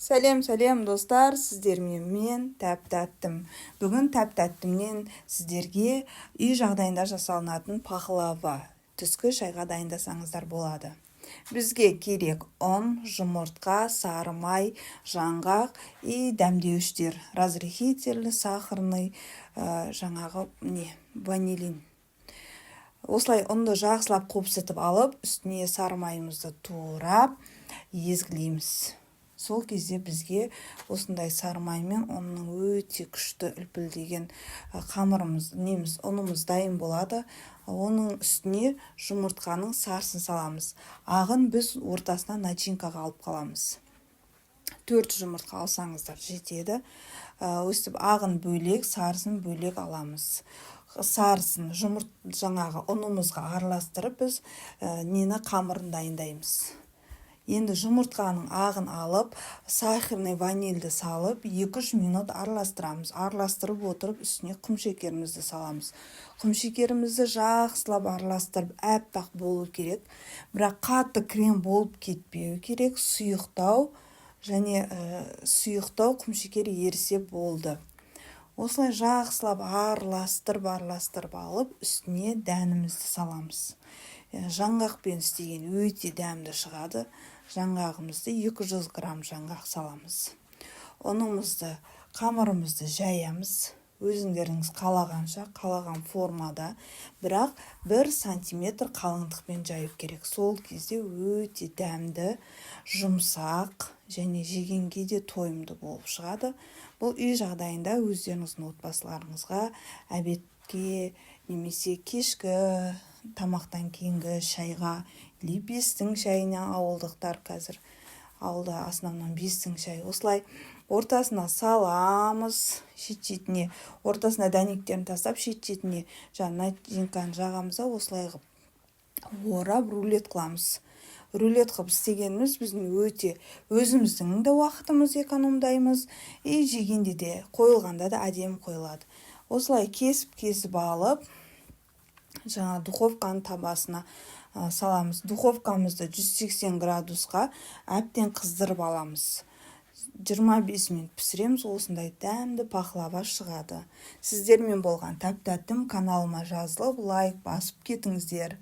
Сәлем достар, сіздермен мен тәп-тәттім. Бүгін тәп-тәттімнен сіздерге үй жағдайында жасалынатын пахлава түскі шайға дайындасаңыздар болады. Бізге керек ұн, жұмыртқа, сары май, жаңғақ и дәмдеуіштер, разрыхительный, сахарный, ванилин. Осылай ұнды жақсылап қопсытып алып, үстіне сары майымызды турап, езгілейміз. Сол кезде бізге осындай сары май мен ұнның өте күшті үлпілдеген ұнымыз дайын болады. Оның үстіне жұмыртқаның сарысын саламыз. Ағын біз ортасына начинкаға алып қаламыз. 4 жұмыртқа алсаңыздар жетеді. Өстіп ағын бөлек, сарысын бөлек аламыз. Сарысын ұнымызға араластырып біз қамырын дайындаймыз. Енді жұмыртқаның ағын алып, сахарный ванильді салып, 2-3 минут араластырамыз. Араластырып отырып, үстіне құмшекерімізді саламыз. Құмшекерімізді жақсылап араластырып, әппақ болу керек. Бірақ қатты крем болып кетпеу керек. Сұйықтау құмшекер ерісе болды. Осылай жақсылап араластырып алып, үстіне дәнімізді саламыз. Жаңғақпен істеген өте дәмді шығады. Жаңғағымызды 200 грамм жаңғақ саламыз. Қамырымызды жаямыз. Өзіңдеріңіз қалағанша, қалаған формада, бірақ 1 сантиметр қалыңдықпен жайып керек. Сол кезде өте дәмді, жұмсақ және жегенге де тойымды болып шығады. Бұл үй жағдайында өздеріңіздің отбасыларыңызға обедке немесе кешкі тамақтан кейінгі шайға, или 5-тің шайына, ауылдықтар қазір ауылда основном 5-тің шай. Осылай ортасына саламыз, шет-шетіне, ортасына дәнектерін тастап, шет-шетіне начинканы жағамыз, осылай орап рулет қыламыз. Рулет қып істегеніміз біздің өте өзіміздің де уақытымыз экономдаймыз, и жегенде де, қойылғанда да әдемі қойылады. Осылай кесіп алып, духовканың табасына саламыз. Духовкамызды 180 градусқа әбден қыздырып аламыз. 25 минут пісіреміз, осындай дәмді пахлава шығады. Сіздермен болған тәп-тәттім, каналыма жазылып, лайк басып кетіңіздер.